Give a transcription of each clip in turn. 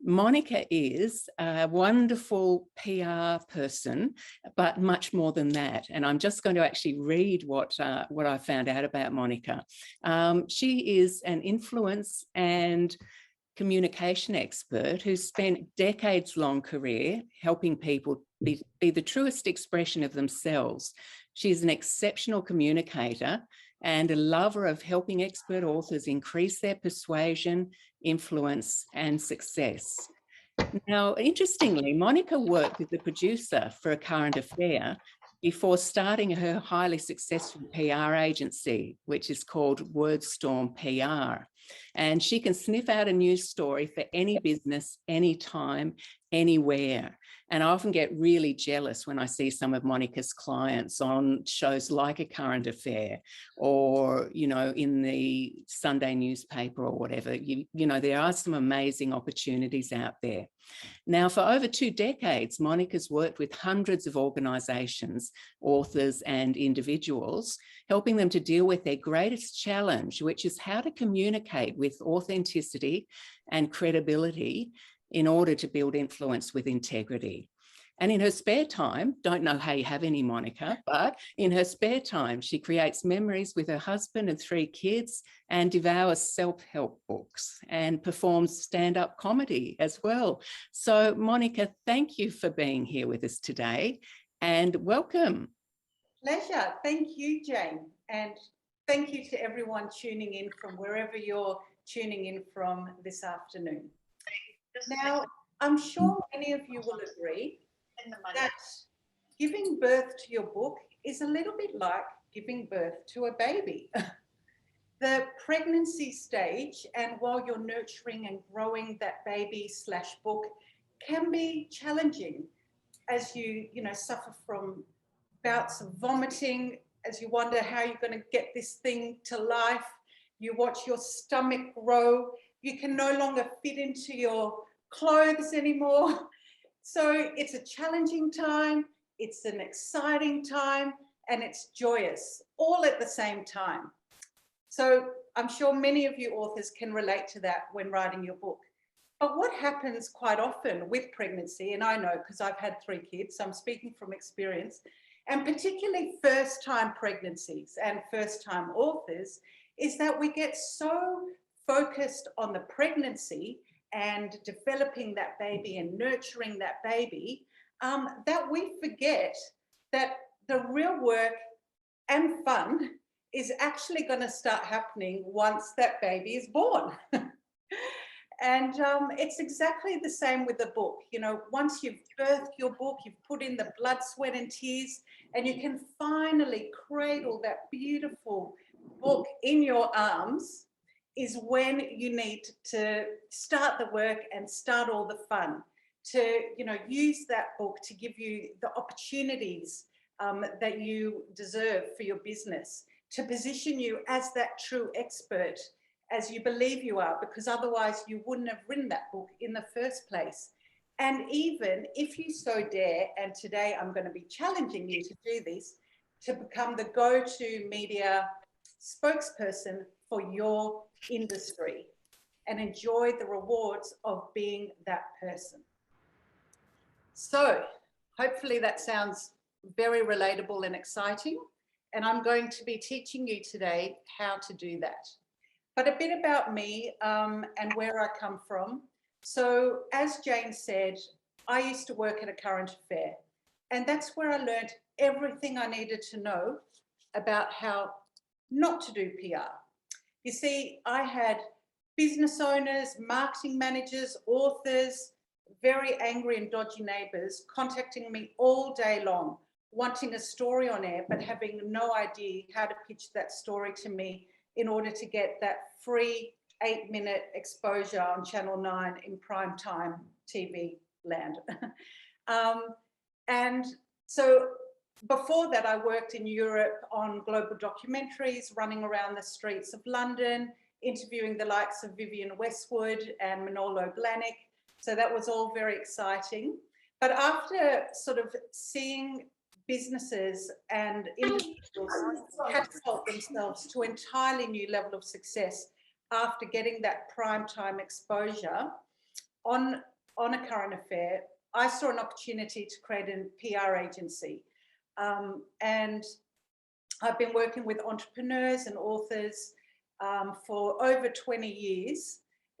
Monica is a wonderful PR person, but much more than that. And I'm just going to actually read what I found out about Monica. She is an influence and communication expert who spent decades-long career helping people be the truest expression of themselves. She's an exceptional communicator and a lover of helping expert authors increase their persuasion, influence, and success. Now, interestingly, Monica worked with the producer for A Current Affair before starting her highly successful PR agency, which is called Wordstorm PR. And she can sniff out a news story for any business, anytime, anywhere. And I often get really jealous when I see some of Monica's clients on shows like A Current Affair or, you know, in the Sunday newspaper or whatever. You know, there are some amazing opportunities out there. Now, for over 2 decades, Monica's worked with hundreds of organisations, authors and individuals, helping them to deal with their greatest challenge, which is how to communicate with authenticity and credibility in order to build influence with integrity. And in her spare time, don't know how you have any, Monica, but in her spare time, she creates memories with her husband and 3 kids and devours self-help books and performs stand-up comedy as well. So, Monica, thank you for being here with us today and welcome. Pleasure. Thank you, Jane. And thank you to everyone tuning in from wherever you're tuning in from this afternoon. Now, I'm sure many of you will agree that giving birth to your book is a little bit like giving birth to a baby. The pregnancy stage, and while you're nurturing and growing that baby/book, can be challenging as you suffer from bouts of vomiting, as you wonder how you're going to get this thing to life. You watch your stomach grow. You can no longer fit into your clothes anymore. So it's a challenging time, it's an exciting time, and it's joyous, all at the same time. So I'm sure many of you authors can relate to that when writing your book. But what happens quite often with pregnancy, and I know because I've had 3 kids, so I'm speaking from experience, and particularly first-time pregnancies and first-time authors, is that we get so focused on the pregnancy and developing that baby and nurturing that baby, that we forget that the real work and fun is actually going to start happening once that baby is born. And it's exactly the same with the book. You know, once you've birthed your book, you've put in the blood, sweat and tears, and you can finally cradle that beautiful book in your arms, is when you need to start the work and start all the fun, to use that book to give you the opportunities that you deserve for your business, to position you as that true expert as you believe you are, because otherwise you wouldn't have written that book in the first place. And even if you so dare, and today I'm going to be challenging you to do this, to become the go-to media spokesperson for your industry and enjoy the rewards of being that person. So hopefully that sounds very relatable and exciting, and I'm going to be teaching you today how to do that. But a bit about me and where I come from. So as Jane said, I used to work at A Current Affair, and that's where I learned everything I needed to know about how not to do PR. You see, I had business owners, marketing managers, authors, very angry and dodgy neighbours contacting me all day long, wanting a story on air, but having no idea how to pitch that story to me in order to get that free 8-minute exposure on Channel 9 in prime time TV land. And so before that, I worked in Europe on global documentaries, running around the streets of London, interviewing the likes of Vivienne Westwood and Manolo Blahnik. So that was all very exciting. But after sort of seeing businesses and individuals catapult themselves to an entirely new level of success after getting that prime time exposure on on a current affair. I saw an opportunity to create a PR agency. And I've been working with entrepreneurs and authors for over 20 years,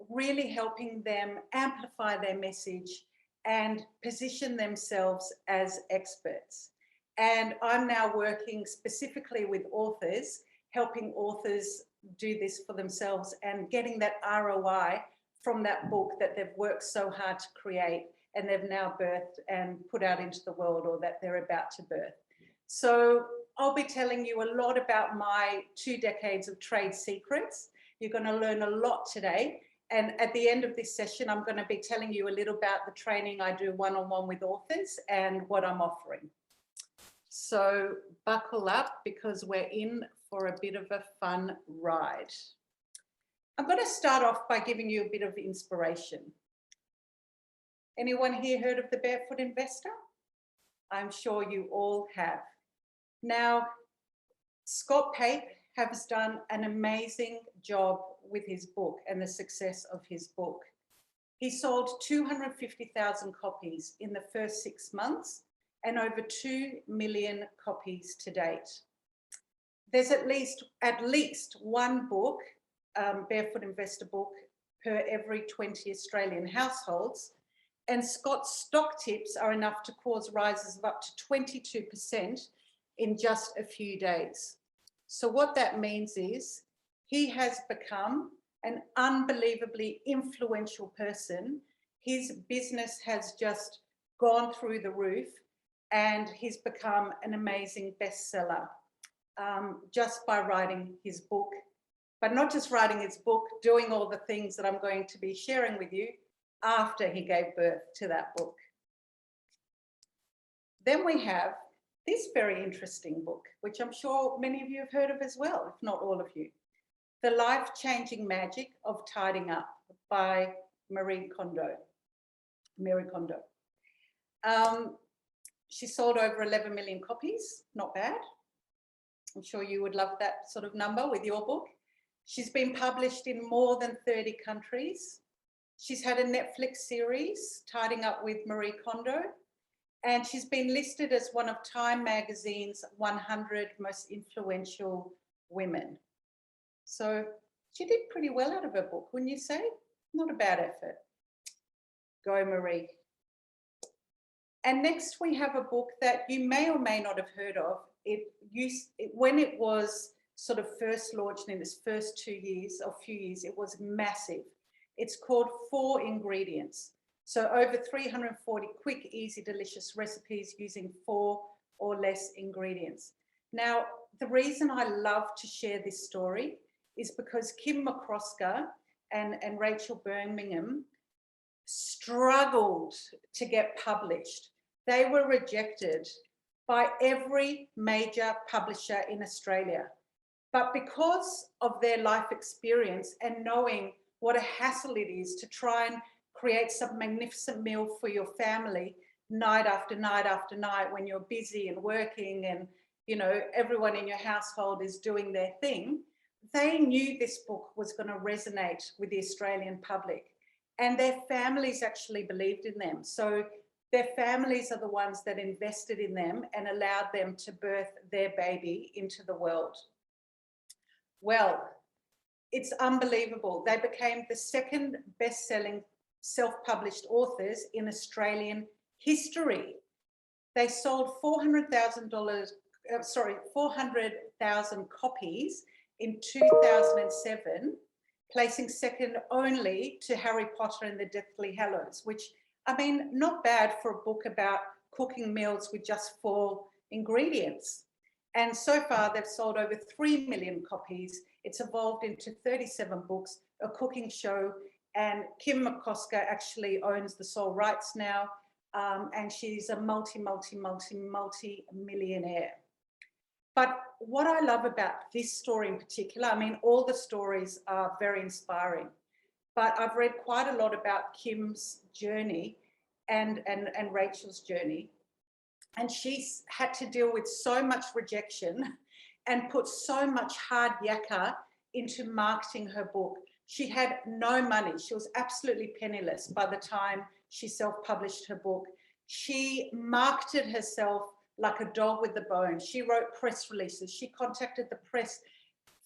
really helping them amplify their message and position themselves as experts. And I'm now working specifically with authors, helping authors do this for themselves and getting that ROI from that book that they've worked so hard to create and they've now birthed and put out into the world, or that they're about to birth. So I'll be telling you a lot about my 2 decades of trade secrets. You're going to learn a lot today. And at the end of this session, I'm going to be telling you a little about the training I do one-on-one with authors and what I'm offering. So buckle up, because we're in for a bit of a fun ride. I'm going to start off by giving you a bit of inspiration. Anyone here heard of the Barefoot Investor? I'm sure you all have. Now, Scott Pape has done an amazing job with his book and the success of his book. He sold 250,000 copies in the first 6 months and over 2 million copies to date. There's at least one book, Barefoot Investor book, per every 20 Australian households. And Scott's stock tips are enough to cause rises of up to 22% in just a few days. So what that means is he has become an unbelievably influential person. His business has just gone through the roof, and he's become an amazing bestseller just by writing his book. But not just writing his book, doing all the things that I'm going to be sharing with you after he gave birth to that book. Then we have this very interesting book, which I'm sure many of you have heard of as well, if not all of you. The Life-Changing Magic of Tidying Up by Marie Kondo. She sold over 11 million copies, not bad. I'm sure you would love that sort of number with your book. She's been published in more than 30 countries. She's had a Netflix series, Tidying Up with Marie Kondo, and she's been listed as one of Time magazine's 100 most influential women. So she did pretty well out of her book, wouldn't you say? Not a bad effort. Go, Marie. And next we have a book that you may or may not have heard of. When it was sort of first launched in its first 2 years or few years, it was massive. It's called 4 Ingredients. So over 340 quick, easy, delicious recipes using 4 or less ingredients. Now, the reason I love to share this story is because Kim McCrosker and Rachel Birmingham struggled to get published. They were rejected by every major publisher in Australia. But because of their life experience and knowing what a hassle it is to try and create some magnificent meal for your family night after night after night when you're busy and working and, you know, everyone in your household is doing their thing, they knew this book was going to resonate with the Australian public, and their families actually believed in them. So their families are the ones that invested in them and allowed them to birth their baby into the world. Well, it's unbelievable. They became the second best-selling self-published authors in Australian history. They sold 400,000 copies in 2007, placing second only to Harry Potter and the Deathly Hallows, which, I mean, not bad for a book about cooking meals with just 4 ingredients. And so far, they've sold over 3 million copies. It's evolved into 37 books, a cooking show, and Kim McCrosker actually owns the sole rights now, and she's a multi-millionaire. But what I love about this story in particular, I mean, all the stories are very inspiring, but I've read quite a lot about Kim's journey and Rachel's journey. And she's had to deal with so much rejection and put so much hard yakka into marketing her book, She had no money. She was absolutely penniless by the time she self-published her book. She marketed herself like a dog with the bone. She wrote press releases. She contacted the press.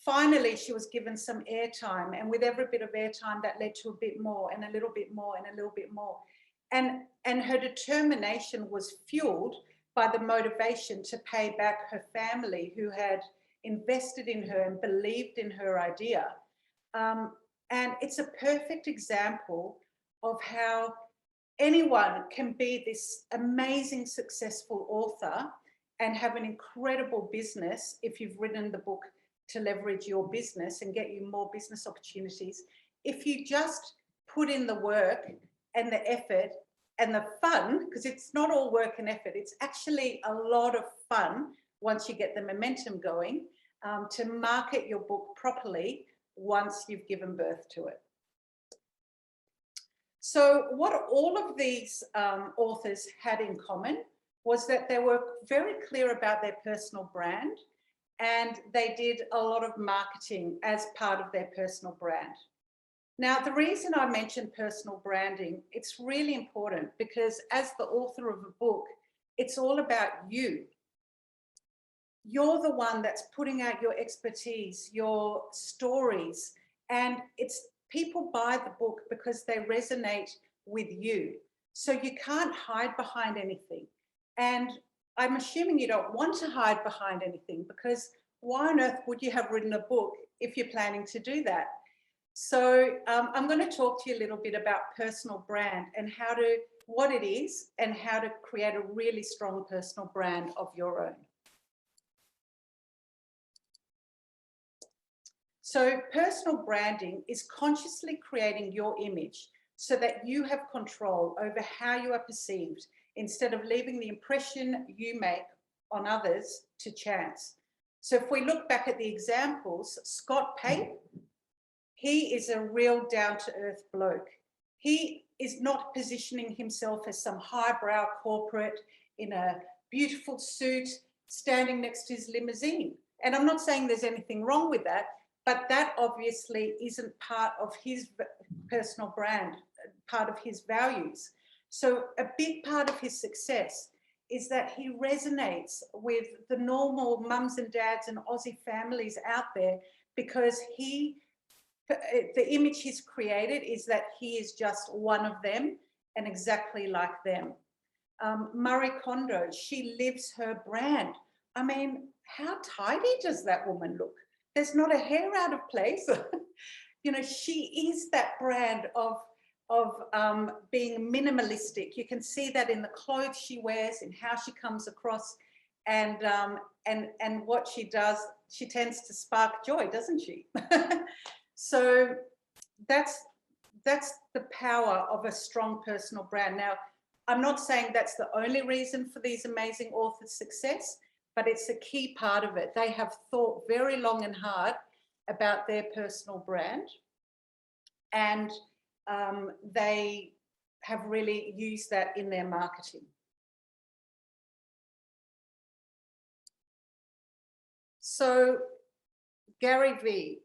Finally, she was given some airtime, and with every bit of airtime, that led to a bit more and a little bit more and a little bit more. And her determination was fueled by the motivation to pay back her family who had invested in her and believed in her idea. And it's a perfect example of how anyone can be this amazing, successful author and have an incredible business if you've written the book to leverage your business and get you more business opportunities. If you just put in the work and the effort and the fun, because it's not all work and effort, it's actually a lot of fun once you get the momentum going, to market your book properly once you've given birth to it. So what all of these authors had in common was that they were very clear about their personal brand, and they did a lot of marketing as part of their personal brand. Now, the reason I mentioned personal branding, it's really important because as the author of a book, it's all about you. You're the one that's putting out your expertise, your stories, and it's people buy the book because they resonate with you. So you can't hide behind anything. And I'm assuming you don't want to hide behind anything, because why on earth would you have written a book if you're planning to do that? So I'm going to talk to you a little bit about personal brand and what it is and how to create a really strong personal brand of your own. So personal branding is consciously creating your image so that you have control over how you are perceived, instead of leaving the impression you make on others to chance. So if we look back at the examples, Scott Pape, he is a real down-to-earth bloke. He is not positioning himself as some highbrow corporate in a beautiful suit standing next to his limousine. And I'm not saying there's anything wrong with that, but that obviously isn't part of his personal brand, part of his values. So a big part of his success is that he resonates with the normal mums and dads and Aussie families out there, because the image he's created is that he is just one of them and exactly like them. Marie Kondo, she lives her brand. I mean, how tidy does that woman look? There's not a hair out of place. You know, she is that brand of being minimalistic. You can see that in the clothes she wears, in how she comes across, and what she does. She tends to spark joy, doesn't she? So that's the power of a strong personal brand. Now, I'm not saying that's the only reason for these amazing authors' success, but it's a key part of it. They have thought very long and hard about their personal brand, and they have really used that in their marketing. So Gary Vee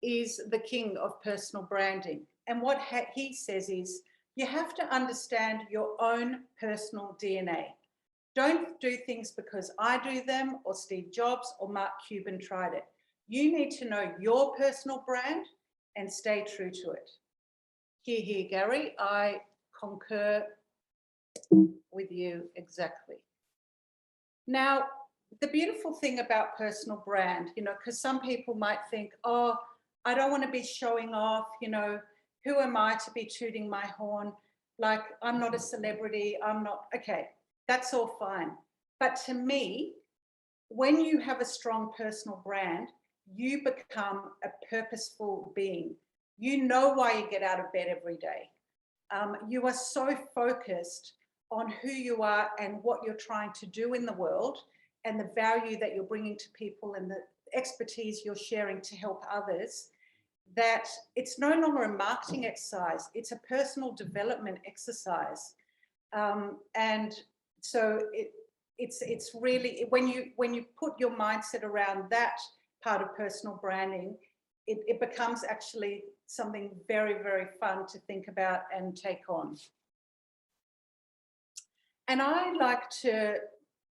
is the king of personal branding. And what he says is, you have to understand your own personal DNA. Don't do things because I do them, or Steve Jobs or Mark Cuban tried it. You need to know your personal brand and stay true to it. Here, Gary, I concur with you exactly. Now, the beautiful thing about personal brand, you know, because some people might think, oh, I don't want to be showing off, you know, who am I to be tooting my horn? Like, I'm not a celebrity, I'm not, okay, that's all fine. But to me, when you have a strong personal brand, you become a purposeful being. You know why you get out of bed every day. You are so focused on who you are and what you're trying to do in the world, and the value that you're bringing to people and the expertise you're sharing to help others, that it's no longer a marketing exercise, it's a personal development exercise. And so it's really, when you put your mindset around that part of personal branding, it becomes actually something very, very fun to think about and take on. And I like to,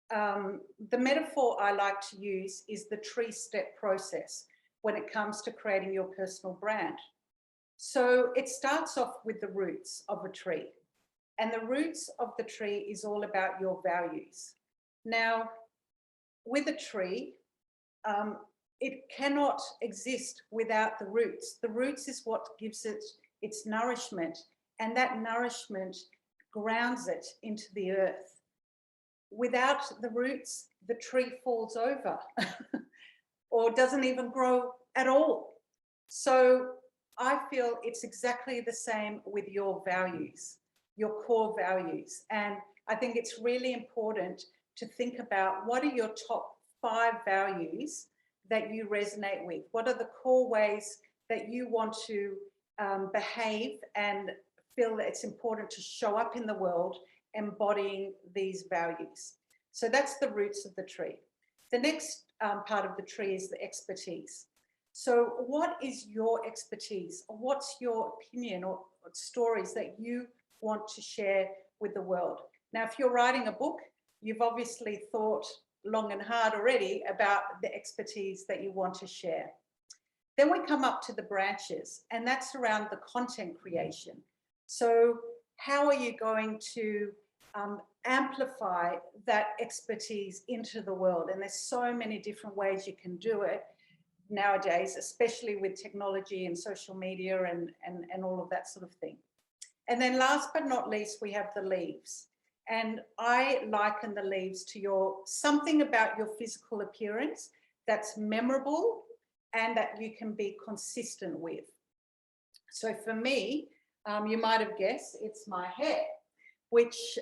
the metaphor I like to use is the tree-step process when it comes to creating your personal brand. So it starts off with the roots of a tree. And the roots of the tree is all about your values. Now, with a tree, it cannot exist without the roots. The roots is what gives it its nourishment, and that nourishment grounds it into the earth. Without the roots, the tree falls over or doesn't even grow at all. So I feel it's exactly the same with your values, your core values. And I think it's really important to think about what are your top 5 values that you resonate with? What are the core ways that you want to behave and feel that it's important to show up in the world embodying these values? So that's the roots of the tree. The next part of the tree is the expertise. So what is your expertise? Or what's your opinion or stories that you want to share with the world? Now, if you're writing a book, you've obviously thought long and hard already about the expertise that you want to share. Then we come up to the branches, and that's around the content creation. So how are you going to amplify that expertise into the world? And there's so many different ways you can do it nowadays, especially with technology and social media and all of that sort of thing. And then last but not least, we have the leaves. And I liken the leaves to something about your physical appearance that's memorable and that you can be consistent with. So for me, you might have guessed, it's my hair, which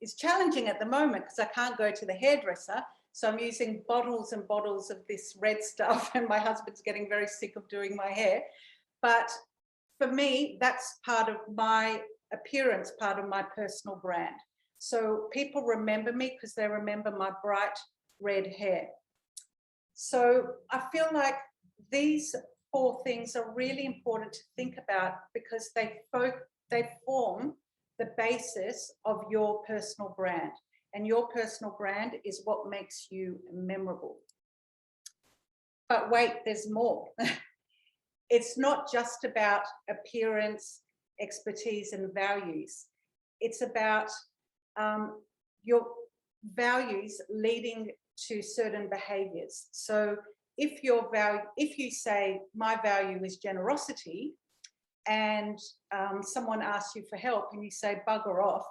is challenging at the moment because I can't go to the hairdresser. So I'm using bottles and bottles of this red stuff, and my husband's getting very sick of doing my hair. But for me, that's part of my appearance, part of my personal brand. So people remember me because they remember my bright red hair. So I feel like these 4 things are really important to think about because they form the basis of your personal brand. And your personal brand is what makes you memorable. But wait, there's more. It's not just about appearance, expertise, and values. It's about your values leading to certain behaviors. So if you say my value is generosity, and someone asks you for help and you say bugger off,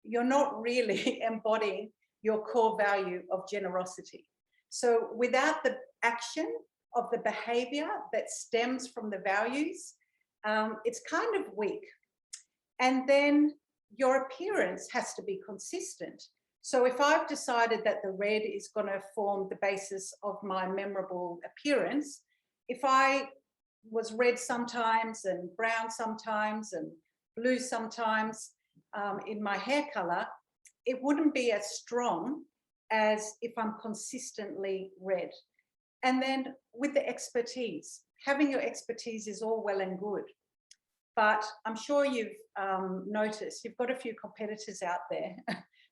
you're not really embodying your core value of generosity. So without the action of the behavior that stems from the values, it's kind of weak. And then your appearance has to be consistent. So if I've decided that the red is going to form the basis of my memorable appearance, if I was red sometimes and brown sometimes and blue sometimes in my hair color, it wouldn't be as strong as if I'm consistently red. And then with the expertise, having your expertise is all well and good. But I'm sure you've noticed you've got a few competitors out there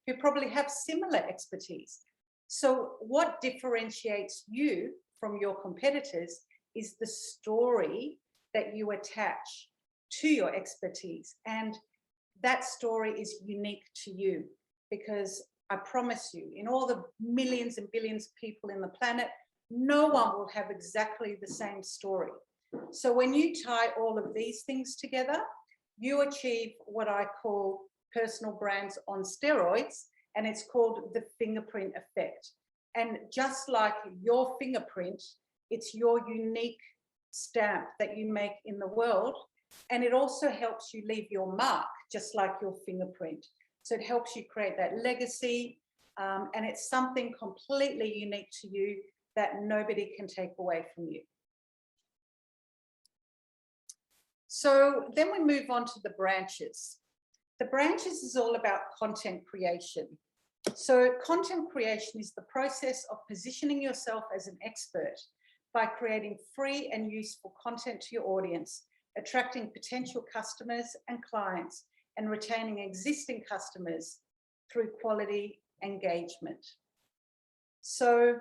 who probably have similar expertise. So what differentiates you from your competitors is the story that you attach to your expertise. And that story is unique to you, because I promise you, in all the millions and billions of people in the planet, no one will have exactly the same story. So when you tie all of these things together, you achieve what I call personal brands on steroids, and it's called the fingerprint effect. And just like your fingerprint, it's your unique stamp that you make in the world. And it also helps you leave your mark, just like your fingerprint. So it helps you create that legacy, and it's something completely unique to you that nobody can take away from you. So then we move on to the branches. The branches is all about content creation. So content creation is the process of positioning yourself as an expert by creating free and useful content to your audience attracting potential customers and clients, and retaining existing customers through quality engagement. So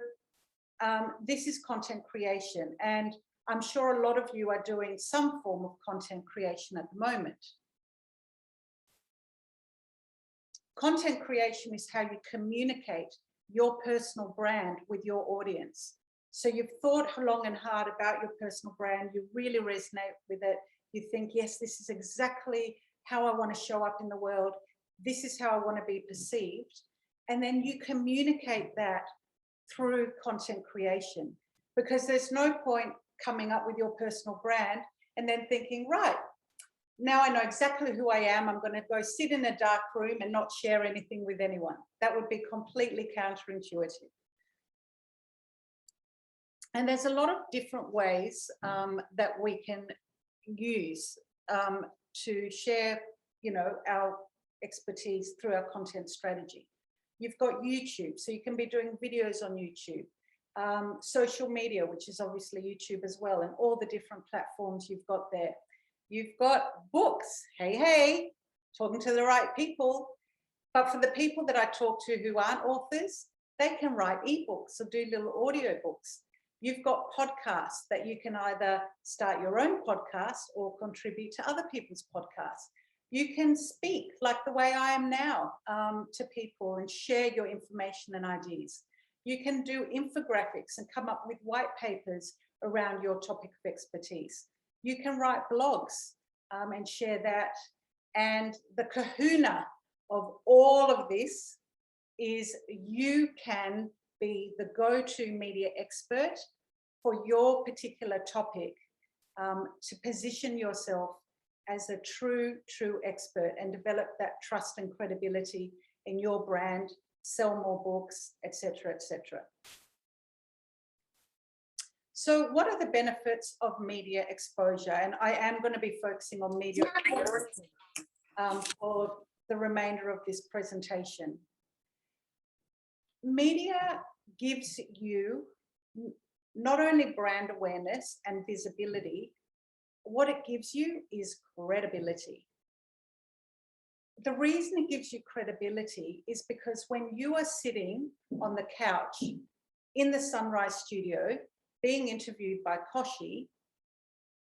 this is content creation, and I'm sure a lot of you are doing some form of content creation at the moment. Content creation is how you communicate your personal brand with your audience. So you've thought long and hard about your personal brand, you really resonate with it, you think, yes, this is exactly how I want to show up in the world, this is how I want to be perceived, and then you communicate that through content creation, because there's no point coming up with your personal brand and then thinking, right, now I know exactly who I am, I'm going to go sit in a dark room and not share anything with anyone. That would be completely counterintuitive. And there's a lot of different ways that we can use to share, you know, our expertise through our content strategy. You've got YouTube, so you can be doing videos on YouTube. Social media, which is obviously YouTube as well, and all the different platforms you've got there. You've got books. Hey, talking to the right people. But for the people that I talk to who aren't authors, they can write ebooks or do little audio books. You've got podcasts that you can either start your own podcast or contribute to other people's podcasts. You can speak like the way I am now to people and share your information and ideas. You can do infographics and come up with white papers around your topic of expertise. You can write blogs and share that. And the kahuna of all of this is you can be the go-to media expert for your particular topic, to position yourself as a true expert and develop that trust and credibility in your brand, sell more books, etc., etc. So what are the benefits of media exposure? And I am going to be focusing on media exposure for the remainder of this presentation. Media gives you not only brand awareness and visibility, what it gives you is credibility. The reason it gives you credibility is because when you are sitting on the couch in the Sunrise studio being interviewed by Koshi,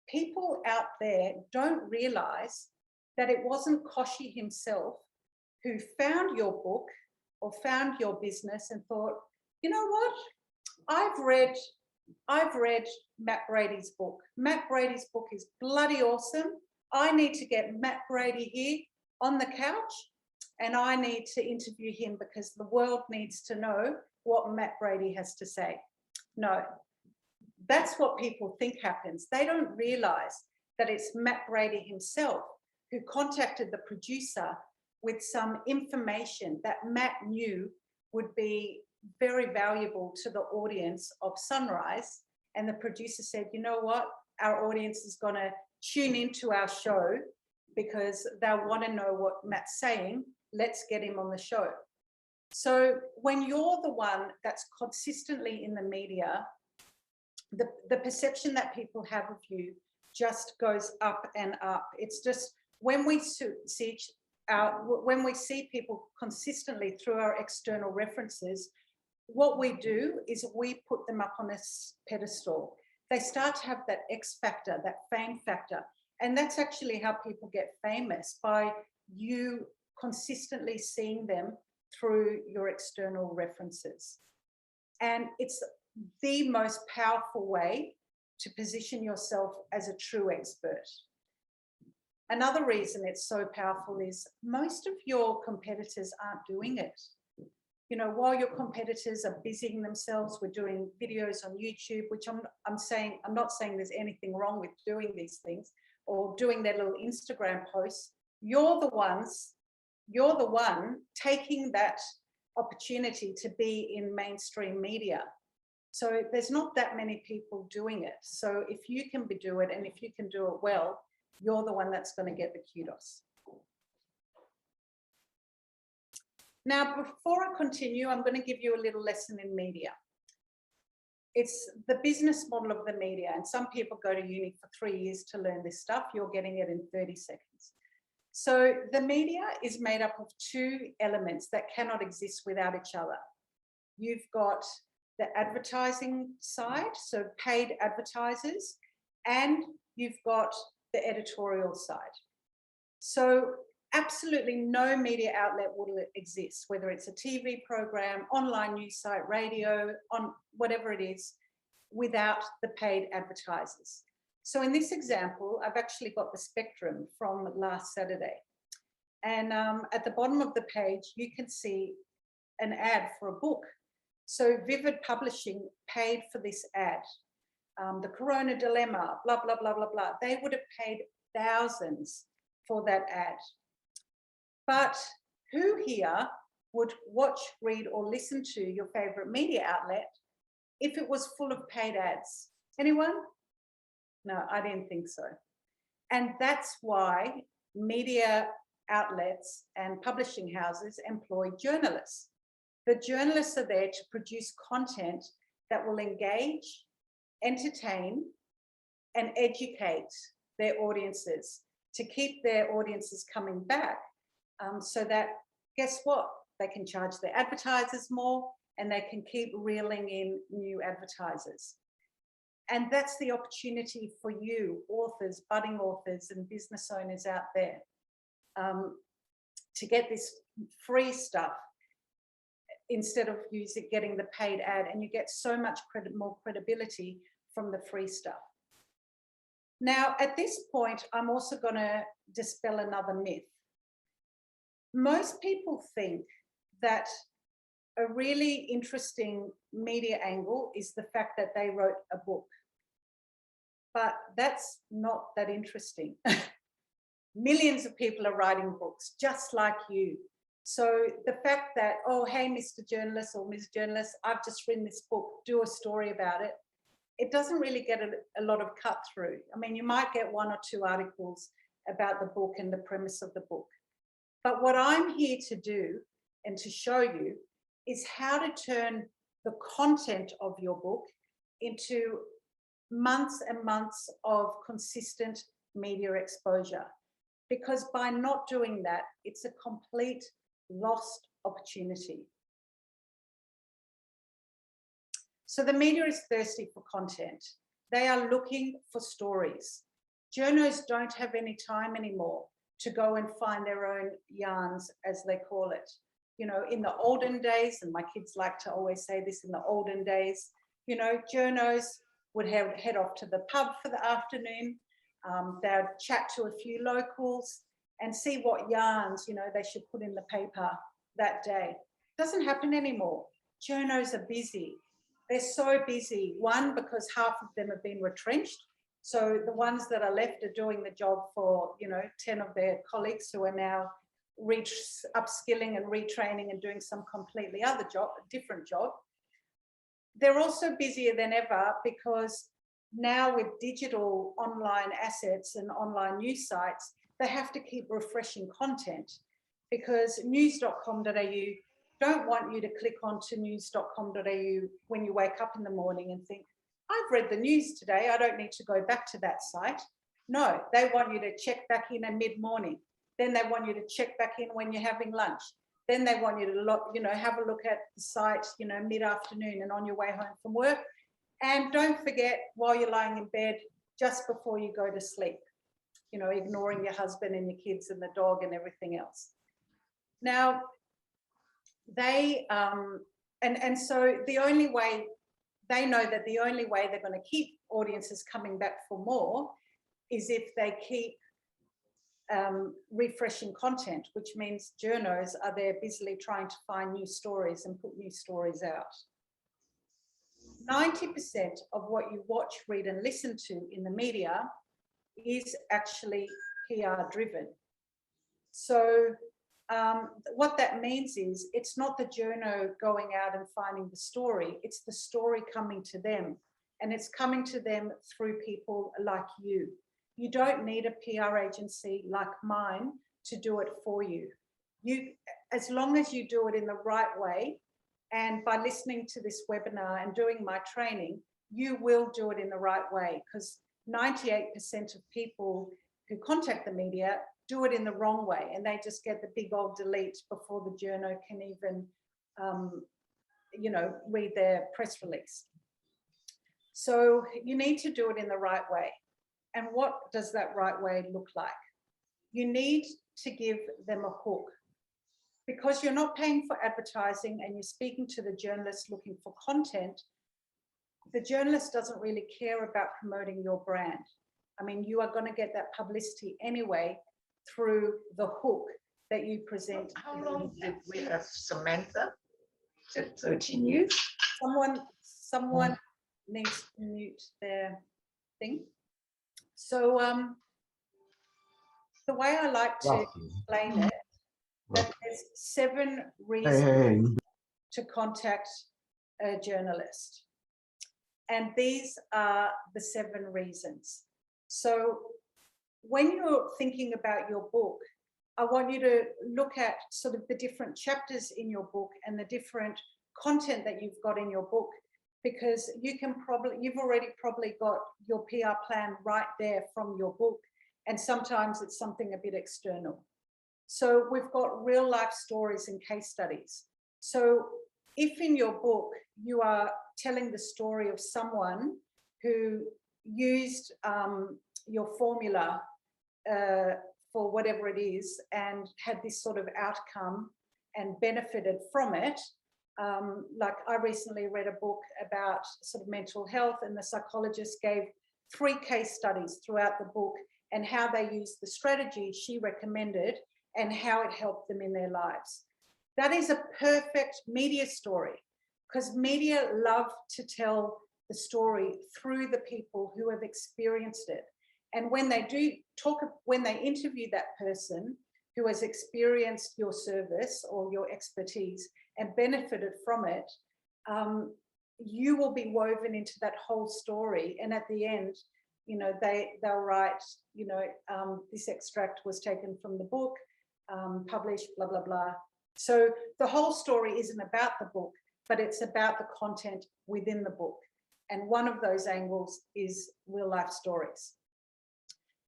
people out there don't realize that it wasn't Koshi himself who found your book or found your business and thought, you know what, I've read Matt Brady's book. Matt Brady's book is bloody awesome. I need to get Matt Brady here on the couch and I need to interview him because the world needs to know what Matt Brady has to say. No, that's what people think happens. They don't realize that it's Matt Brady himself who contacted the producer with some information that Matt knew would be very valuable to the audience of Sunrise. And the producer said, you know what, our audience is going to tune into our show because they'll want to know what Matt's saying. Let's get him on the show. So when you're the one that's consistently in the media, the perception that people have of you just goes up and up. It's just when we see people consistently through our external references, what we do is we put them up on a pedestal. They start to have that X factor, that fame factor. And that's actually how people get famous, by you consistently seeing them through your external references. And it's the most powerful way to position yourself as a true expert. Another reason it's so powerful is most of your competitors aren't doing it. You know, while your competitors are busying themselves with doing videos on YouTube, which I'm not saying there's anything wrong with doing these things or doing their little Instagram posts, you're the one taking that opportunity to be in mainstream media. So there's not that many people doing it. So if you can do it and if you can do it well, you're the one that's going to get the kudos. Now, before I continue, I'm going to give you a little lesson in media. It's the business model of the media. And some people go to uni for 3 years to learn this stuff. You're getting it in 30 seconds. So the media is made up of two elements that cannot exist without each other. You've got the advertising side, so paid advertisers, and you've got the editorial side. So absolutely no media outlet will exist, whether it's a TV program, online news site, radio, on whatever it is, without the paid advertisers. So in this example, I've actually got the Spectrum from last Saturday. And at the bottom of the page, you can see an ad for a book. So Vivid Publishing paid for this ad. The Corona Dilemma, blah, blah, blah, blah, blah. They would have paid thousands for that ad. But who here would watch, read, or listen to your favorite media outlet if it was full of paid ads? Anyone? No, I didn't think so. And that's why media outlets and publishing houses employ journalists. The journalists are there to produce content that will engage, entertain, and educate their audiences, to keep their audiences coming back, so that, guess what? They can charge their advertisers more and they can keep reeling in new advertisers. And that's the opportunity for you, authors, budding authors, and business owners out there, to get this free stuff instead of getting the paid ad, and you get so much more credibility from the free stuff. Now, at this point, I'm also going to dispel another myth. Most people think that a really interesting media angle is the fact that they wrote a book. But that's not that interesting. Millions of people are writing books just like you. So the fact that, oh, hey, Mr. Journalist or Ms. Journalist, I've just written this book, do a story about it. It doesn't really get a lot of cut through. I mean, you might get 1 or 2 articles about the book and the premise of the book. But what I'm here to do and to show you is how to turn the content of your book into months and months of consistent media exposure. Because by not doing that, it's a complete lost opportunity. So the media is thirsty for content. They are looking for stories. Journos don't have any time anymore to go and find their own yarns, as they call it. You know, in the olden days, and my kids like to always say this, in the olden days, you know, journos would head off to the pub for the afternoon. They'd chat to a few locals and see what yarns, you know, they should put in the paper that day. Doesn't happen anymore. Journos are busy. They're so busy. One, because half of them have been retrenched. So the ones that are left are doing the job for, you know, 10 of their colleagues who are now upskilling and retraining and doing some completely other job, different job. They're also busier than ever because now with digital online assets and online news sites, they have to keep refreshing content, because news.com.au don't want you to click onto news.com.au when you wake up in the morning and think, I've read the news today, I don't need to go back to that site. No, they want you to check back in at mid-morning. Then they want you to check back in when you're having lunch. Then they want you to, you know, have a look at the site, you know, mid-afternoon and on your way home from work. And don't forget, while you're lying in bed, just before you go to sleep, you know, ignoring your husband and your kids and the dog and everything else. Now, they, and so the only way, they know that the only way they're going to keep audiences coming back for more is if they keep refreshing content, which means journos are there busily trying to find new stories and put new stories out. 90% of what you watch, read, and listen to in the media is actually PR driven. So what that means is it's not the journo going out and finding the story, it's the story coming to them, and it's coming to them through people like you. You don't need a PR agency like mine to do it for you. As long as you do it in the right way And by listening to this webinar and doing my training, you will do it in the right way, because 98% of people who contact the media do it in the wrong way, and they just get the big old delete before the journo can even, you know, read their press release. So you need to do it in the right way. And what does that right way look like? You need to give them a hook, because you're not paying for advertising and you're speaking to the journalist looking for content. The journalist doesn't really care about promoting your brand. I mean, you are going to get that publicity anyway through the hook that you present. How long did we have Samantha? 13 years? Someone needs to mute their thing. So the way I like to explain it, that there's 7 reasons to contact a journalist. And these are the 7 reasons. So when you're thinking about your book, I want you to look at sort of the different chapters in your book and the different content that you've got in your book, because you've already probably got your PR plan right there from your book. And sometimes it's something a bit external. So we've got real life stories and case studies. So if in your book you are telling the story of someone who used your formula for whatever it is and had this sort of outcome and benefited from it, like I recently read a book about sort of mental health, and the psychologist gave 3 case studies throughout the book and how they used the strategy she recommended and how it helped them in their lives. That is a perfect media story, because media love to tell the story through the people who have experienced it. And when they when they interview that person who has experienced your service or your expertise and benefited from it, you will be woven into that whole story. And at the end, you know, they'll write, you know, this extract was taken from the book, published, blah, blah, blah. So the whole story isn't about the book, but it's about the content within the book. And one of those angles is real life stories.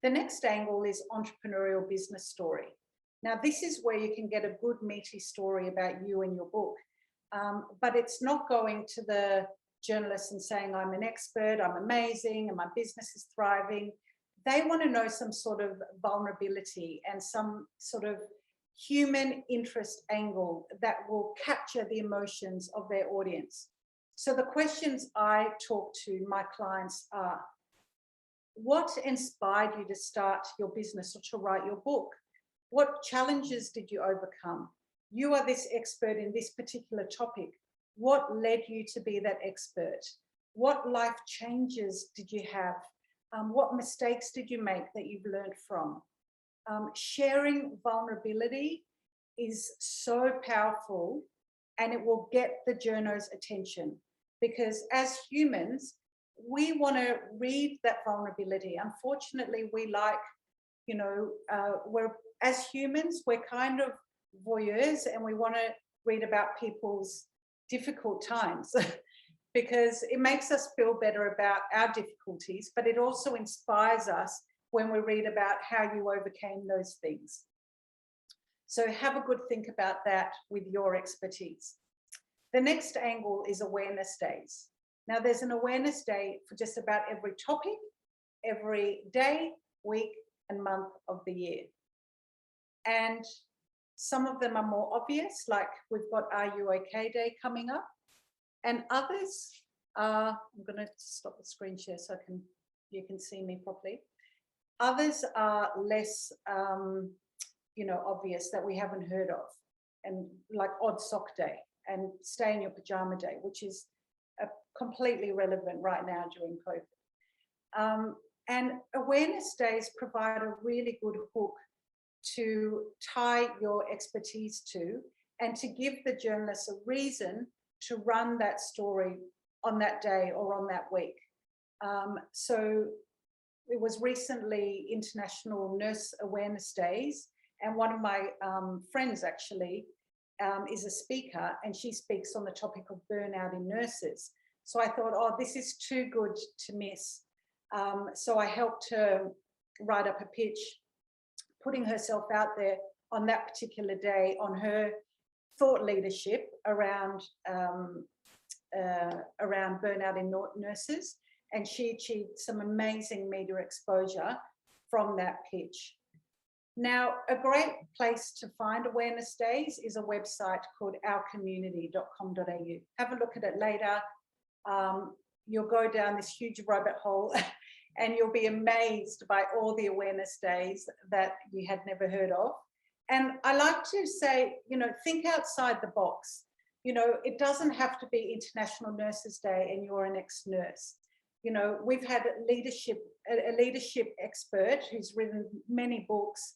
The next angle is entrepreneurial business story. Now, this is where you can get a good meaty story about you and your book, but it's not going to the journalist and saying, I'm an expert, I'm amazing, and my business is thriving. They want to know some sort of vulnerability and some sort of human interest angle that will capture the emotions of their audience. So the questions I talk to my clients are, what inspired you to start your business or to write your book? What challenges did you overcome? You are this expert in this particular topic. What led you to be that expert? What life changes did you have? What mistakes did you make that you've learned from? Sharing vulnerability is so powerful, and it will get the journo's attention, because as humans, we want to read that vulnerability. Unfortunately, we like, you know, as humans, we're kind of voyeurs, and we want to read about people's difficult times because it makes us feel better about our difficulties, but it also inspires us when we read about how you overcame those things. So have a good think about that with your expertise. The next angle is awareness days. Now, there's an awareness day for just about every topic, every day, week, and month of the year. And some of them are more obvious, like we've got Are You OK Day coming up. And others are, I'm going to stop the screen share so you can see me properly. Others are less, you know, obvious, that we haven't heard of, and like Odd Sock Day and Stay in Your Pajama Day, which is completely relevant right now during COVID. And awareness days provide a really good hook to tie your expertise to, and to give the journalists a reason to run that story on that day or on that week. So it was recently International Nurse Awareness Days, and one of my friends actually is a speaker, and she speaks on the topic of burnout in nurses. So I thought, oh, this is too good to miss. So I helped her write up a pitch, putting herself out there on that particular day on her thought leadership around burnout in nurses, and she achieved some amazing media exposure from that pitch. Now, a great place to find awareness days is a website called ourcommunity.com.au. Have a look at it later. You'll go down this huge rabbit hole and you'll be amazed by all the awareness days that you had never heard of. And I like to say, you know, think outside the box. You know, it doesn't have to be International Nurses Day and you're an ex-nurse. You know, we've had a leadership expert who's written many books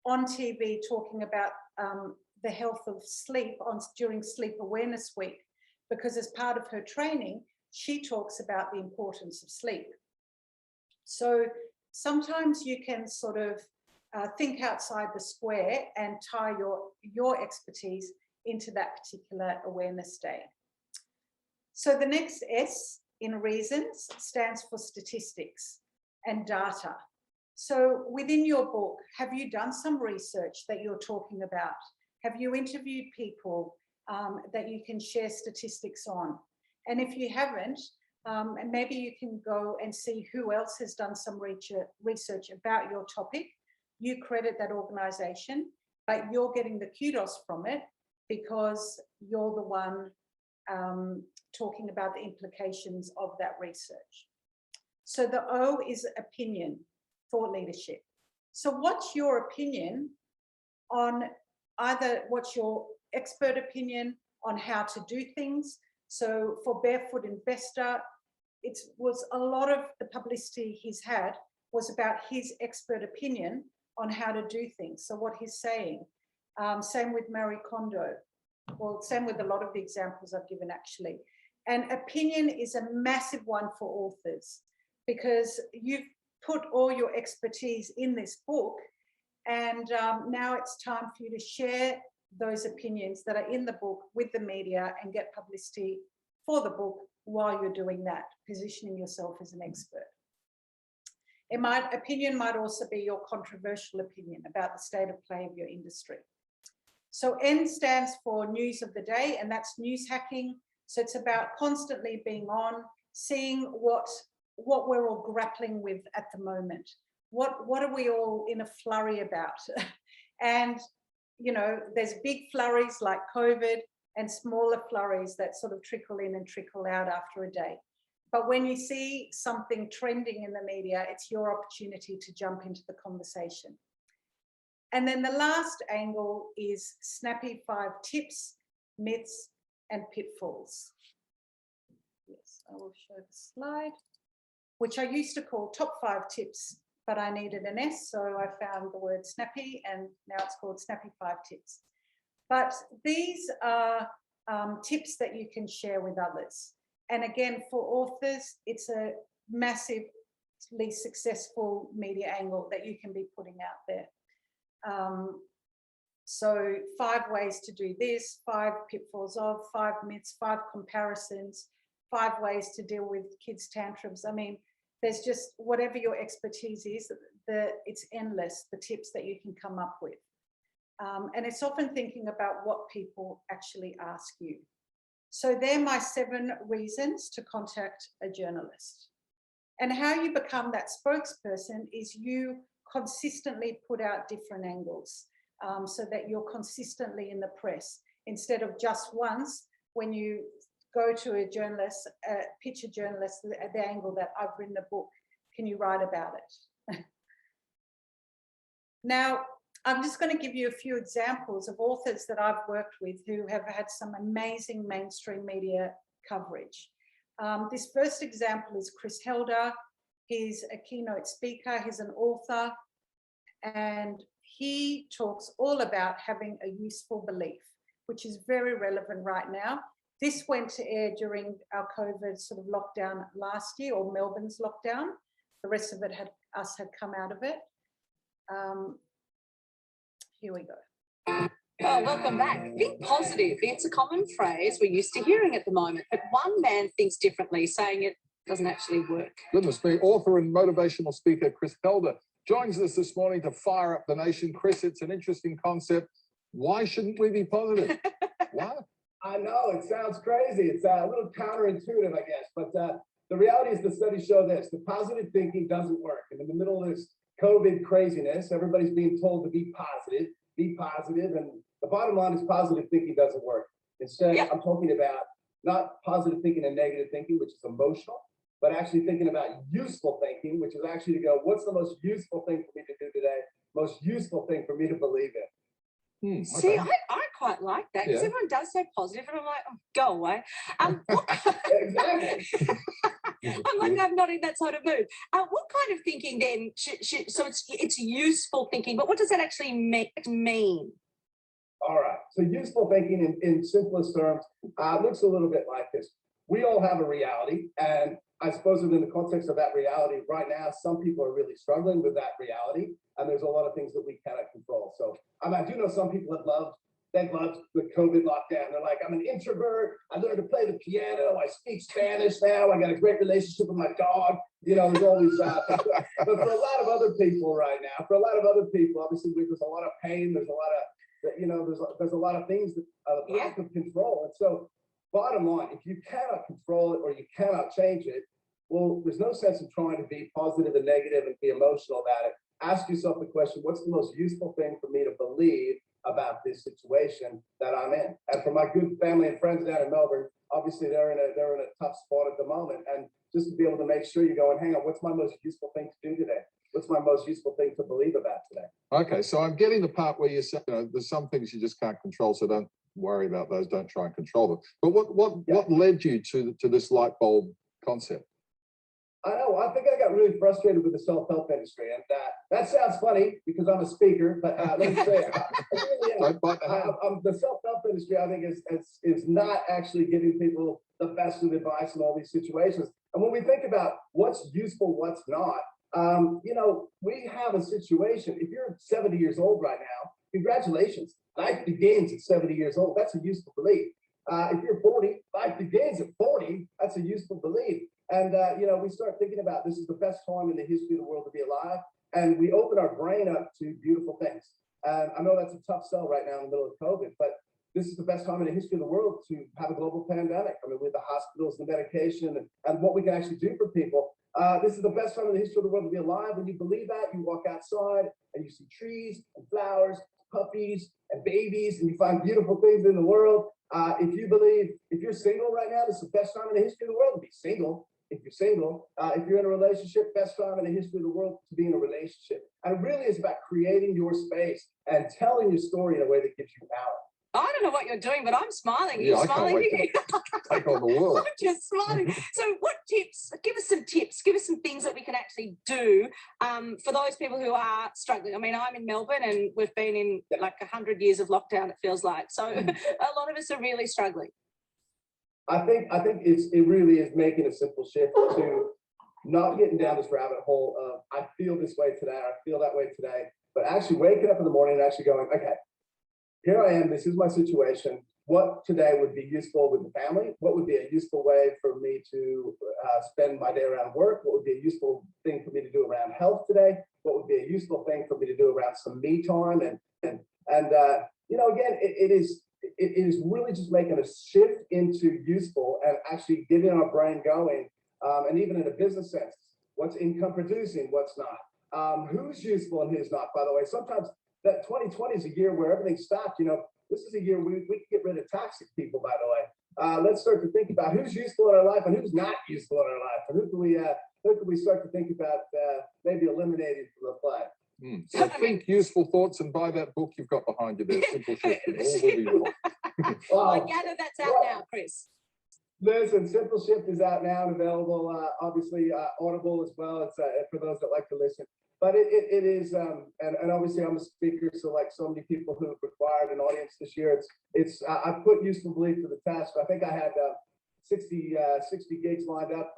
on TV talking about the health of sleep during Sleep Awareness Week, because as part of her training, she talks about the importance of sleep. So sometimes you can sort of think outside the square and tie your expertise into that particular awareness day. So the next S in reasons stands for statistics and data. So within your book, have you done some research that you're talking about? Have you interviewed people that you can share statistics on? And if you haven't, and maybe you can go and see who else has done some research about your topic. You credit that organization, but you're getting the kudos from it because you're the one talking about the implications of that research. So the O is opinion, thought leadership. So what's your opinion on what's your expert opinion on how to do things? So for Barefoot Investor, it was a lot of the publicity he's had was about his expert opinion on how to do things. So what he's saying, same with Marie Kondo, well, same with a lot of the examples I've given actually. And opinion is a massive one for authors because you've put all your expertise in this book, and now it's time for you to share those opinions that are in the book with the media and get publicity for the book while you're doing that, positioning yourself as an expert. Opinion might also be your controversial opinion about the state of play of your industry. So N stands for news of the day, and that's news hacking. So it's about constantly being on, seeing what we're all grappling with at the moment. What are we all in a flurry about? And, you know, there's big flurries like COVID and smaller flurries that sort of trickle in and trickle out after a day. But when you see something trending in the media, it's your opportunity to jump into the conversation. And then the last angle is snappy 5 tips, myths, and pitfalls. Yes, I will show the slide, which I used to call top 5 tips, but I needed an S, so I found the word snappy, and now it's called snappy 5 tips. But these are tips that you can share with others. And again, for authors, it's a massively successful media angle that you can be putting out there. So 5 ways to do this, 5 pitfalls of, 5 myths, 5 comparisons, 5 ways to deal with kids' tantrums. I mean, there's just whatever your expertise is, it's endless, the tips that you can come up with. And it's often thinking about what people actually ask you. So they're my 7 reasons to contact a journalist. And how you become that spokesperson is you consistently put out different angles so that you're consistently in the press instead of just once when you go to a journalist, pitch a journalist the angle that I've written a book. Can you write about it? Now, I'm just going to give you a few examples of authors that I've worked with who have had some amazing mainstream media coverage. This first example is Chris Helder. He's a keynote speaker, he's an author, and he talks all about having a useful belief, which is very relevant right now. This went to air during our COVID sort of lockdown last year, or Melbourne's lockdown. The rest of it had come out of it. Here we go. Oh, welcome back. Think positive. It's a common phrase we're used to hearing at the moment, but one man thinks differently, saying it doesn't actually work. Goodness me, author and motivational speaker Chris Felder joins us this morning to fire up the nation. Chris, it's an interesting concept. Why shouldn't we be positive? Why? I know, it sounds crazy. It's a little counterintuitive, I guess, but the reality is the studies show this. The positive thinking doesn't work. And in the middle of this COVID craziness, everybody's being told to be positive, and the bottom line is positive thinking doesn't work. Instead, I'm talking about not positive thinking and negative thinking, which is emotional, but actually thinking about useful thinking, which is actually to go, what's the most useful thing for me to do today? Most useful thing for me to believe in. See, I quite like that because everyone does say positive, and I'm like, oh, go away. Exactly. I'm like, I'm not in that sort of mood. What kind of thinking then? So it's useful thinking, but what does that actually mean? All right. So useful thinking in simplest terms looks a little bit like this. We all have a reality, and I suppose within the context of that reality, right now, some people are really struggling with that reality, and there's a lot of things that we cannot control. So I do know some people they've loved the COVID lockdown. They're like, I'm an introvert. I learned to play the piano. I speak Spanish now. I got a great relationship with my dog. You know, there's all these, but for a lot of other people right now, obviously there's a lot of pain. There's a lot of, you know, there's a lot of things that lack of control. And so bottom line, if you cannot control it or you cannot change it, well, there's no sense in trying to be positive and negative and be emotional about it. Ask yourself the question, what's the most useful thing for me to believe about this situation that I'm in? And for my good family and friends down in Melbourne, obviously they're in a tough spot at the moment. And just to be able to make sure you're going, hang on, what's my most useful thing to do today? What's my most useful thing to believe about today? Okay, so I'm getting the part where you say, you know, there's some things you just can't control, so don't worry about those. Don't try and control them. But what led you to this light bulb concept? I know. I think I got really frustrated with the self-help industry, and that sounds funny because I'm a speaker. But let me say, the self-help industry, I think, is not actually giving people the best of advice in all these situations. And when we think about what's useful, what's not, you know, we have a situation. If you're 70 years old right now, congratulations. Life begins at 70 years old. That's a useful belief. If you're 40, life begins at 40. That's a useful belief. And, you know, we start thinking about this is the best time in the history of the world to be alive. And we open our brain up to beautiful things. And I know that's a tough sell right now in the middle of COVID, but this is the best time in the history of the world to have a global pandemic. I mean, with the hospitals, the medication, and what we can actually do for people. This is the best time in the history of the world to be alive. When you believe that, you walk outside and you see trees and flowers, puppies and babies, and you find beautiful things in the world. If you believe, if you're single right now, this is the best time in the history of the world to be single. If you're single, if you're in a relationship, best time in the history of the world to be in a relationship. And it really is about creating your space and telling your story in a way that gives you power. I don't know what you're doing, but I'm smiling. Yeah, You're smiling. I can't wait to take on the world. I'm just smiling. So what tips, give us some tips, give us some things that we can actually do for those people who are struggling. I mean, I'm in Melbourne and we've been in like 100 years of lockdown, it feels like. So a lot of us are really struggling. I think it really is making a simple shift to not getting down this rabbit hole of I feel this way today, I feel that way today, but actually waking up in the morning and actually going, okay, here I am, this is my situation. What today would be useful with the family? What would be a useful way for me to spend my day around work? What would be a useful thing for me to do around health today? What would be a useful thing for me to do around some me time? And you know, again, it is really just making a shift into useful and actually getting our brain going. And even in a business sense, what's income producing, what's not, who's useful and who's not, by the way. Sometimes that 2020 is a year where everything stopped. You know, this is a year we can get rid of toxic people, by the way. Let's start to think about who's useful in our life and who's not useful in our life. And who can we start to think about maybe eliminating from the flag. So think useful thoughts and buy that book you've got behind you there, Simple Shift. All will be well. Well, I gather that's out now, Chris. Listen, Simple Shift is out now and available, obviously Audible as well. It's for those that like to listen. But it is, and obviously I'm a speaker, so like so many people who have required an audience this year, I put useful belief to the test. I think I had 60 gigs lined up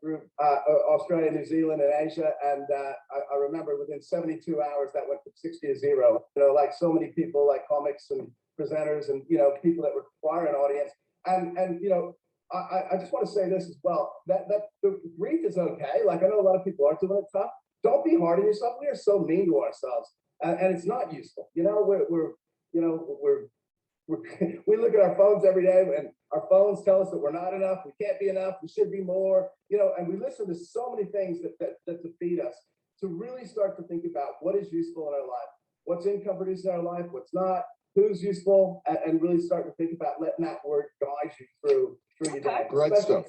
through Australia, New Zealand, and Asia. And I remember within 72 hours that went from 60 to 0. You know, like so many people, like comics and presenters, and you know, people that require an audience. And you know, I just want to say this as well. That the grief is okay. Like I know a lot of people are doing it tough. Don't be hard on yourself. We are so mean to ourselves, and it's not useful. You know, we look at our phones every day, and our phones tell us that we're not enough, we can't be enough, we should be more, you know, and we listen to so many things that defeat us. To really start to think about what is useful in our life, what's income producing in our life, what's not, who's useful, and really start to think about letting that word guide you through your day. Great stuff.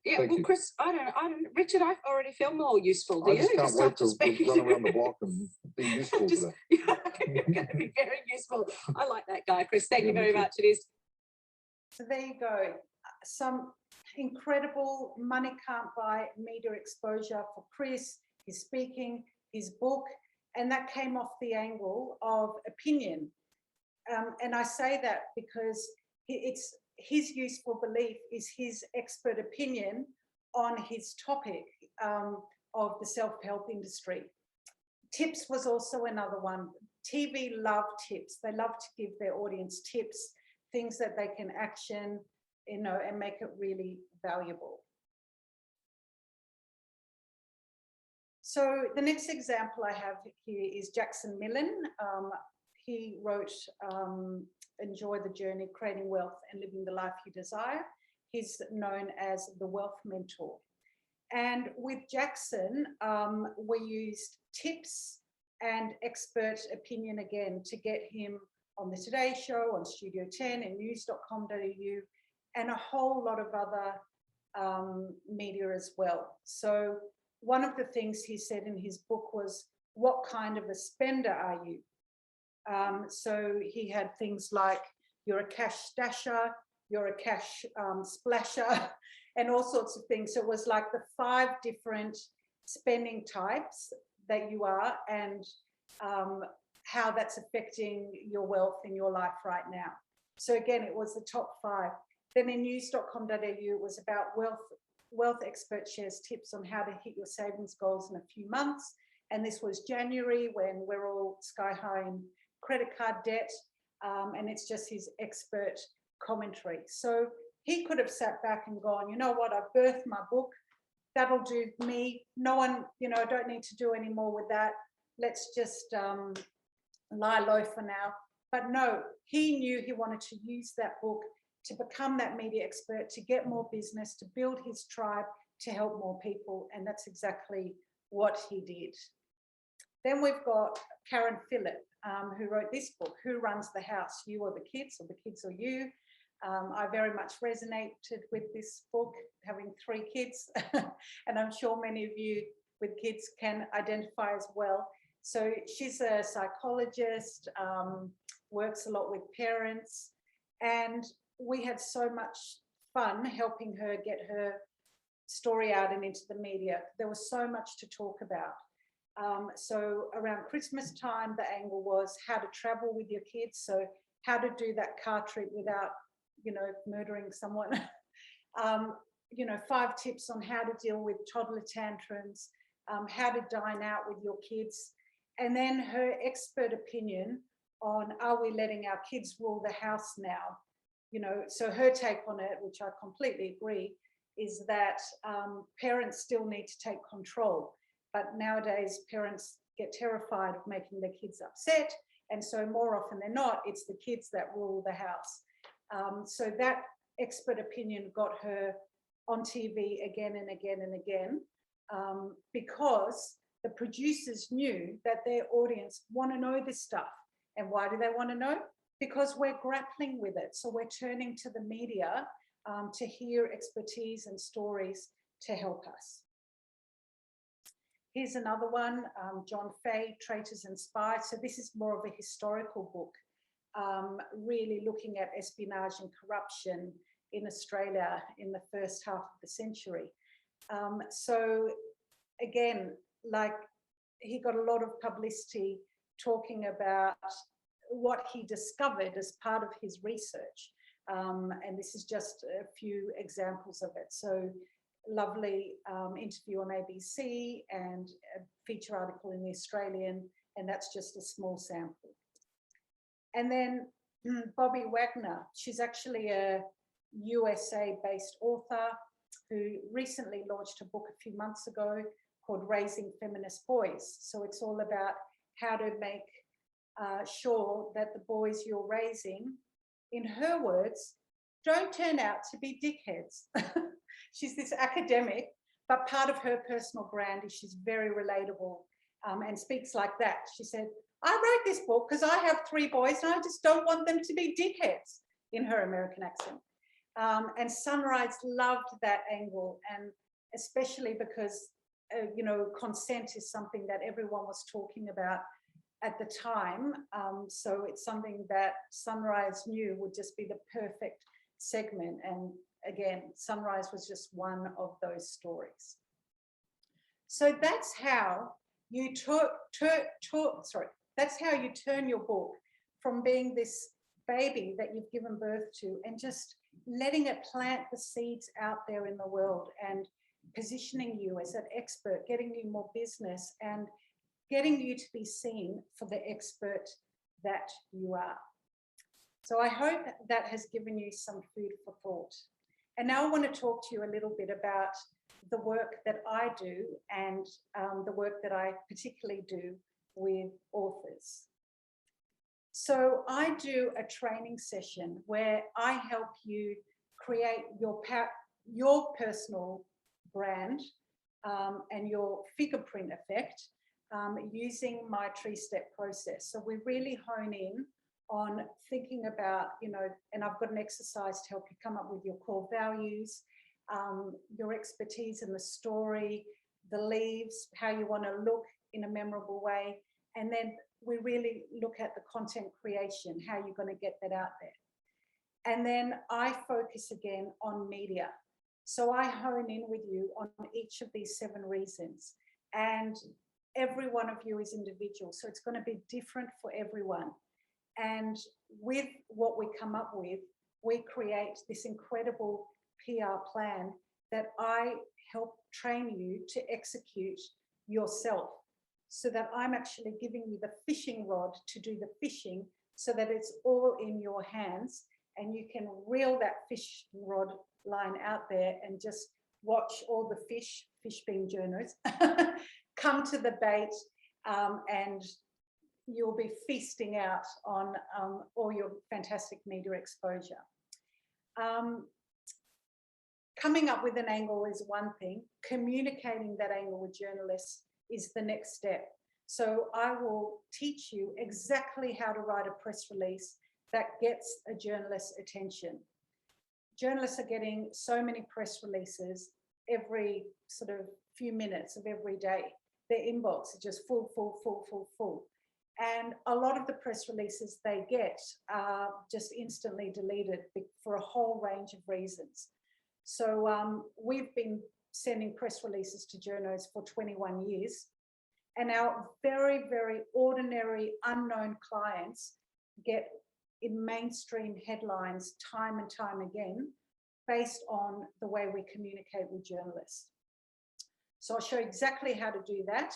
Yeah, Thank well, you. Chris, I don't, Richard, I already feel more useful. Do I you? just can't wait to speaking. run around the block and be useful Just, today. you're going to be very useful. I like that guy, Chris. Thank Yeah, you me very too. much. It is. So there you go. Some incredible money can't buy media exposure for Chris, his speaking, his book, and that came off the angle of opinion. And I say that because it's his useful belief is his expert opinion on his topic of the self-help industry. Tips was also another one. TV love tips. They love to give their audience tips, things that they can action, you know, and make it really valuable. So the next example I have here is Jackson Millen. He wrote Enjoy the Journey, Creating Wealth and Living the Life You Desire. He's known as the Wealth Mentor. And with Jackson, we used tips and expert opinion again to get him on the Today Show, on Studio 10 and news.com.au, and a whole lot of other media as well. So one of the things he said in his book was, what kind of a spender are you? So he had things like, you're a cash stasher, you're a cash splasher, and all sorts of things. So it was like the 5 different spending types that you are, and how that's affecting your wealth in your life right now. So again, it was the top 5. Then in news.com.au, it was about wealth expert shares tips on how to hit your savings goals in a few months. And this was January, when we're all sky high in credit card debt, and it's just his expert commentary. So he could have sat back and gone, you know what, I've birthed my book, that'll do me. No one, you know, I don't need to do any more with that. Let's just lie low for now. But no, he knew he wanted to use that book to become that media expert, to get more business, to build his tribe, to help more people. And that's exactly what he did. Then we've got Karen Phillip, who wrote this book, Who Runs the House, You or the Kids or You? I very much resonated with this book, having 3 kids, and I'm sure many of you with kids can identify as well. So she's a psychologist, works a lot with parents, and we had so much fun helping her get her story out and into the media. There was so much to talk about. So around Christmas time, the angle was how to travel with your kids. So how to do that car trip without, you know, murdering someone. You know, 5 tips on how to deal with toddler tantrums, how to dine out with your kids. And then her expert opinion on, are we letting our kids rule the house now? You know, so her take on it, which I completely agree, is that parents still need to take control. But nowadays, parents get terrified of making their kids upset. And so more often than not, it's the kids that rule the house. So that expert opinion got her on TV again and again and again, because the producers knew that their audience want to know this stuff. And why do they want to know? Because we're grappling with it. So we're turning to the media to hear expertise and stories to help us. Here's another one, John Fay, Traitors and Spy. So this is more of a historical book, really looking at espionage and corruption in Australia in the first half of the century. So again, like, he got a lot of publicity talking about what he discovered as part of his research. And this is just a few examples of it. So lovely interview on ABC and a feature article in the Australian, and that's just a small sample. And then Bobby Wagner, she's actually a USA-based author who recently launched a book a few months ago called Raising Feminist Boys. So it's all about how to make sure that the boys you're raising, in her words, don't turn out to be dickheads. She's this academic, but part of her personal brand is she's very relatable and speaks like that. She said, I wrote this book because I have 3 boys and I just don't want them to be dickheads, in her American accent. And Sunrise loved that angle, and especially because, you know, consent is something that everyone was talking about at the time. So it's something that Sunrise knew would just be the perfect segment. And again, Sunrise was just one of those stories. So that's how you that's how you turn your book from being this baby that you've given birth to and just letting it plant the seeds out there in the world and positioning you as an expert, getting you more business and getting you to be seen for the expert that you are. So I hope that has given you some food for thought. And now I want to talk to you a little bit about the work that I do and the work that I particularly do with authors. So I do a training session where I help you create your personal brand and your fingerprint effect using my 3-step process. So we really hone in on thinking about, you know, and I've got an exercise to help you come up with your core values, your expertise in the story, the leaves, how you want to look in a memorable way. And then we really look at the content creation, how you're going to get that out there. And then I focus again on media. So I hone in with you on each of these 7 reasons. And every one of you is individual. So it's going to be different for everyone. And with what we come up with, we create this incredible PR plan that I help train you to execute yourself, so that I'm actually giving you the fishing rod to do the fishing so that it's all in your hands and you can reel that fish rod line out there and just watch all the fish being journalists, come to the bait and you'll be feasting out on all your fantastic media exposure. Coming up with an angle is one thing. Communicating that angle with journalists is the next step. So I will teach you exactly how to write a press release that gets a journalist's attention. Journalists are getting so many press releases every sort of few minutes of every day. Their inbox is just full, full, full, full, full. And a lot of the press releases they get are just instantly deleted for a whole range of reasons. So we've been sending press releases to journos for 21 years. And our very, very ordinary, unknown clients get in mainstream headlines time and time again, based on the way we communicate with journalists. So I'll show you exactly how to do that.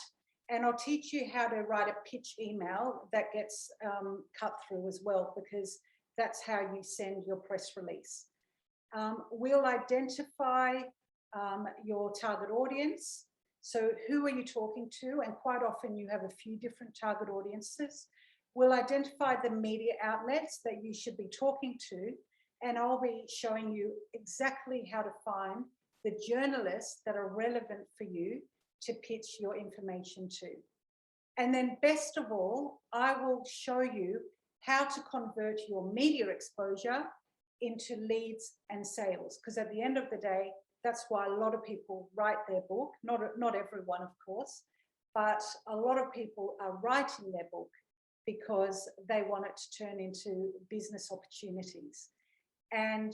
And I'll teach you how to write a pitch email that gets cut through as well, because that's how you send your press release. We'll identify your target audience. So who are you talking to? And quite often you have a few different target audiences. We'll identify the media outlets that you should be talking to. And I'll be showing you exactly how to find the journalists that are relevant for you to pitch your information to. And then best of all, I will show you how to convert your media exposure into leads and sales. Because at the end of the day, that's why a lot of people write their book. Not everyone, of course, but a lot of people are writing their book because they want it to turn into business opportunities. And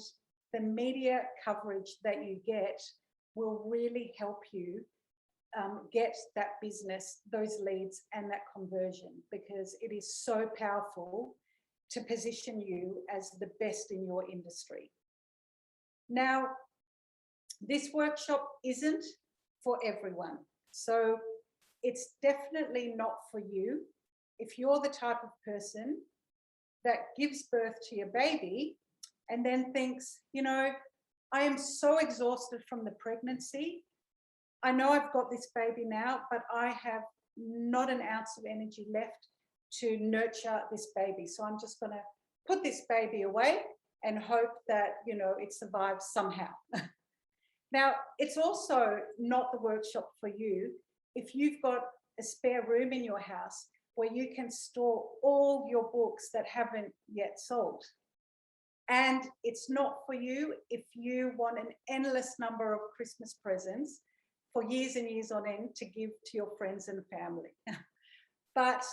the media coverage that you get will really help you get that business, those leads and that conversion, because it is so powerful to position you as the best in your industry. Now, This workshop isn't for everyone. So it's definitely not for you. If you're the type of person that gives birth to your baby and then thinks, you know, I am so exhausted from the pregnancy. I know I've got this baby now, but I have not an ounce of energy left to nurture this baby. So I'm just going to put this baby away and hope that, you know, it survives somehow. Now, it's also not the workshop for you if you've got a spare room in your house where you can store all your books that haven't yet sold. And it's not for you if you want an endless number of Christmas presents for years and years on end to give to your friends and family. But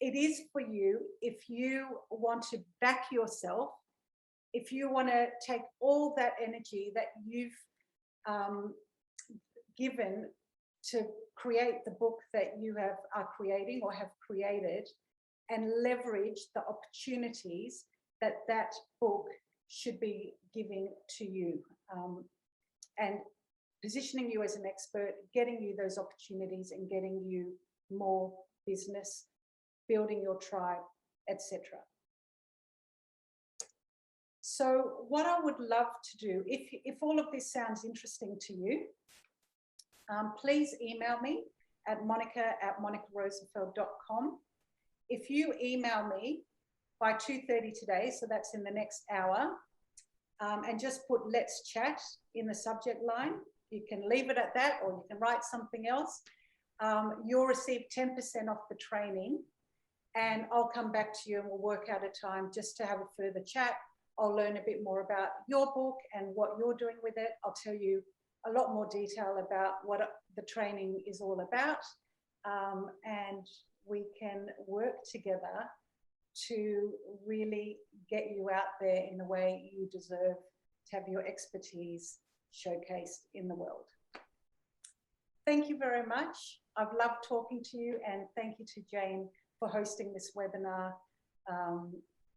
it is for you if you want to back yourself, if you want to take all that energy that you've given to create the book that you are creating or have created, and leverage the opportunities that that book should be giving to you, and positioning you as an expert, getting you those opportunities and getting you more business, building your tribe, etc. So what I would love to do, if all of this sounds interesting to you, please email me at monica@monicarosenfeld.com. If you email me by 2:30 today, so that's in the next hour, and just put "let's chat" in the subject line, you can leave it at that or you can write something else, you'll receive 10% off the training, and I'll come back to you and we'll work out a time just to have a further chat. I'll learn a bit more about your book and what you're doing with it. I'll tell you a lot more detail about what the training is all about, and we can work together to really get you out there in the way you deserve to have your expertise showcased in the world. Thank you very much. I've loved talking to you, and thank you to Jane for hosting this webinar.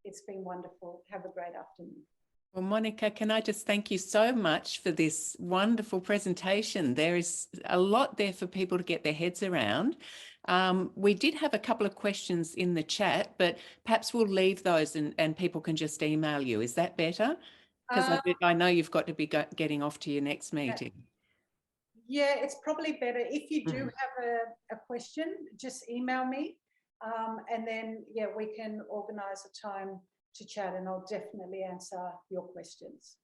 It's been wonderful. Have a great afternoon. Well, Monica, can I just thank you so much for this wonderful presentation. There is a lot there for people to get their heads around. We did have a couple of questions in the chat, but perhaps we'll leave those and people can just email you. Is that better? Because I know you've got to be getting off to your next meeting. Yeah, it's probably better. If you do have a question, just email me. And then, yeah, we can organise a time to chat and I'll definitely answer your questions.